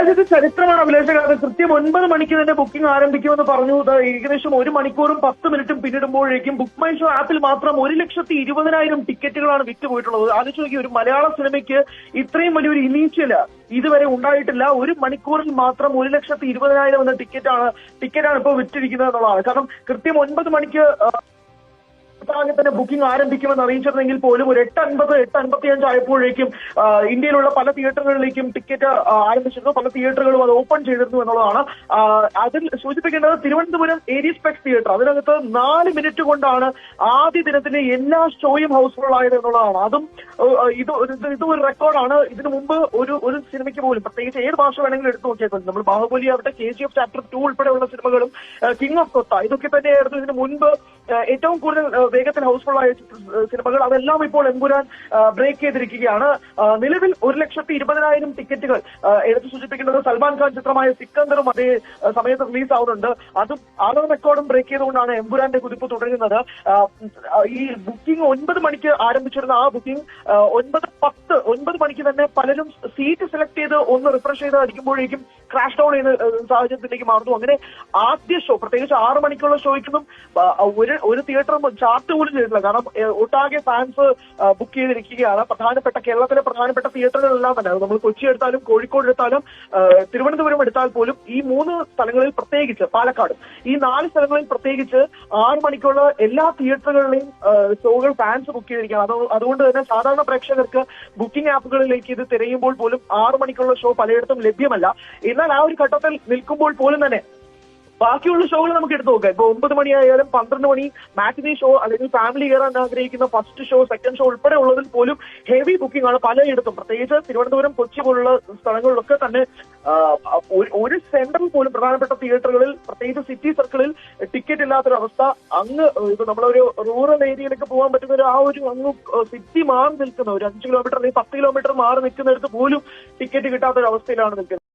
രാജ്യത്തെ ചരിത്രമാണ് അഭിലാഷ. കാരണം കൃത്യം 9 മണിക്ക് തന്നെ ബുക്കിംഗ് ആരംഭിക്കുമെന്ന് പറഞ്ഞു. ഏകദേശം 1 മണിക്കൂറും 10 മിനിറ്റും പിന്നിടുമ്പോഴേക്കും ബുക്ക് മൈ ഷോ ആപ്പിൽ മാത്രം 1,20,000 ടിക്കറ്റുകളാണ് വിറ്റുപോയിട്ടുള്ളത്. ആലോചിച്ച് നോക്കി, ഒരു മലയാള സിനിമയ്ക്ക് ഇത്രയും വലിയൊരു ഇനീഷ്യല് ഇതുവരെ ഉണ്ടായിട്ടില്ല. 1 മണിക്കൂറിൽ മാത്രം 1,20,000 എന്ന ടിക്കറ്റാണ് ഇപ്പോൾ വിറ്റിരിക്കുന്നത് എന്നുള്ളതാണ്. കാരണം കൃത്യം 9 മണിക്ക് തന്നെ ബുക്കിംഗ് ആരംഭിക്കുമെന്ന് അറിയിച്ചിരുന്നെങ്കിൽ പോലും ഒരു 8:50-8:55 ആയപ്പോഴേക്കും ഇന്ത്യയിലുള്ള പല തിയേറ്ററുകളിലേക്കും ടിക്കറ്റ് ആരംഭിച്ചിരുന്നു. പല തിയേറ്ററുകളും അത് ഓപ്പൺ ചെയ്തിരുന്നു എന്നുള്ളതാണ്. അതിൽ സൂചിപ്പിക്കേണ്ടത് തിരുവനന്തപുരം ഏരിയസ്പെക്സ് തിയേറ്റർ, അതിനകത്ത് 4 മിനിറ്റ് കൊണ്ടാണ് ആദ്യ ദിനത്തിലെ എല്ലാ ഷോയും ഹൗസ്ഫുൾ ആയത് എന്നുള്ളതാണ്. അതും ഇത് ഒരു റെക്കോർഡാണ്. ഇതിനു മുമ്പ് ഒരു സിനിമയ്ക്ക് പോലും, പ്രത്യേകിച്ച് ഏത് ഭാഷ വേണമെങ്കിലും എടുത്തു നോക്കിയാൽ നമ്മൾ ബാഹുബലി ആവട്ടെ, KGF ചാപ്റ്റർ 2 ഉൾപ്പെടെയുള്ള സിനിമകളും, കിങ് ഓഫ് കൊത്ത, ഇതൊക്കെ തന്നെയായിരുന്നു ഇതിനു മുൻപ് ഏറ്റവും കൂടുതൽ വേഗത്തിൽ ഹൗസ്ഫുൾ ആയ സിനിമകൾ. അതെല്ലാം ഇപ്പോൾ എമ്പുരാൻ ബ്രേക്ക് ചെയ്തിരിക്കുകയാണ്. നിലവിൽ 1,20,000 ടിക്കറ്റുകൾ എടുത്തു സൂചിപ്പിക്കുന്നത് സൽമാൻ ഖാൻ ചിത്രമായ സിക്കന്ദറും അതേ സമയത്ത് റിലീസ് ആവുന്നുണ്ട്. അതും ആ റെക്കോർഡും ബ്രേക്ക് ചെയ്തുകൊണ്ടാണ് എമ്പുരാന്റെ കുതിപ്പ് തുടരുന്നത്. ഈ ബുക്കിംഗ് 9 മണിക്ക് ആരംഭിച്ചിരുന്ന ആ ബുക്കിംഗ് 9 മണിക്ക് തന്നെ പലരും സീറ്റ് സെലക്ട് ചെയ്ത് ഒന്ന് റിഫ്രഷ് ചെയ്ത് അടിക്കുമ്പോഴേക്കും ക്രാഷ് ഡൗൺ ചെയ്യുന്ന സാഹചര്യത്തിലേക്ക് മാറുന്നു. അങ്ങനെ ആദ്യ ഷോ, പ്രത്യേകിച്ച് 6 മണിക്കുള്ള ഷോയ്ക്കൊന്നും ഒരു തിയേറ്ററും ചാർട്ട് പോലും ചെയ്തിട്ടില്ല. കാരണം ഒട്ടാകെ ഫാൻസ് ബുക്ക് ചെയ്തിരിക്കുകയാണ്. കേരളത്തിലെ പ്രധാനപ്പെട്ട തിയേറ്ററുകളെല്ലാം തന്നെ, നമ്മൾ കൊച്ചി എടുത്താലും കോഴിക്കോട് എടുത്താലും തിരുവനന്തപുരം എടുത്താൽ പോലും ഈ 3 സ്ഥലങ്ങളിൽ പ്രത്യേകിച്ച്, പാലക്കാടും, ഈ 4 സ്ഥലങ്ങളിൽ പ്രത്യേകിച്ച് 6 മണിക്കുള്ള എല്ലാ തിയേറ്ററുകളിലെയും ഷോകൾ ഫാൻസ് ബുക്ക് ചെയ്തിരിക്കുകയാണ്. അതുകൊണ്ട് തന്നെ സാധാരണ പ്രേക്ഷകർക്ക് ബുക്കിംഗ് ആപ്പുകളിലേക്ക് ഇത് തിരയുമ്പോൾ പോലും 6 മണിക്കുള്ള ഷോ പലയിടത്തും ലഭ്യമല്ല. എന്നാൽ ആ ഒരു ഘട്ടത്തിൽ നിൽക്കുമ്പോൾ പോലും തന്നെ ബാക്കിയുള്ള ഷോകൾ നമുക്ക് എടുത്തു നോക്കാം. ഇപ്പൊ 9 മണിയായാലും 12 മണി മാറ്റിനി ഷോ, അല്ലെങ്കിൽ ഫാമിലി കയറാൻ ആഗ്രഹിക്കുന്ന ഫസ്റ്റ് ഷോ, സെക്കൻഡ് ഷോ ഉൾപ്പെടെ ഉള്ളതിൽ പോലും ഹെവി ബുക്കിംഗ് ആണ് പലയിടത്തും. പ്രത്യേകിച്ച് തിരുവനന്തപുരം, കൊച്ചി പോലുള്ള സ്ഥലങ്ങളിലൊക്കെ തന്നെ ഒരു സെന്ററിൽ പോലും പ്രധാനപ്പെട്ട തിയേറ്ററുകളിൽ, പ്രത്യേകിച്ച് സിറ്റി സർക്കിളിൽ ടിക്കറ്റ് ഇല്ലാത്തൊരവസ്ഥ. അങ്ങ് ഇപ്പൊ നമ്മളൊരു റൂറൽ ഏരിയയിലേക്ക് പോകാൻ പറ്റുന്ന അങ്ങ് സിറ്റി മാറി നിൽക്കുന്ന ഒരു 5 കിലോമീറ്റർ അല്ലെങ്കിൽ 10 കിലോമീറ്റർ മാറി നിൽക്കുന്നിടത്ത് പോലും ടിക്കറ്റ് കിട്ടാത്തൊരവസ്ഥയിലാണ് നിൽക്കുന്നത്.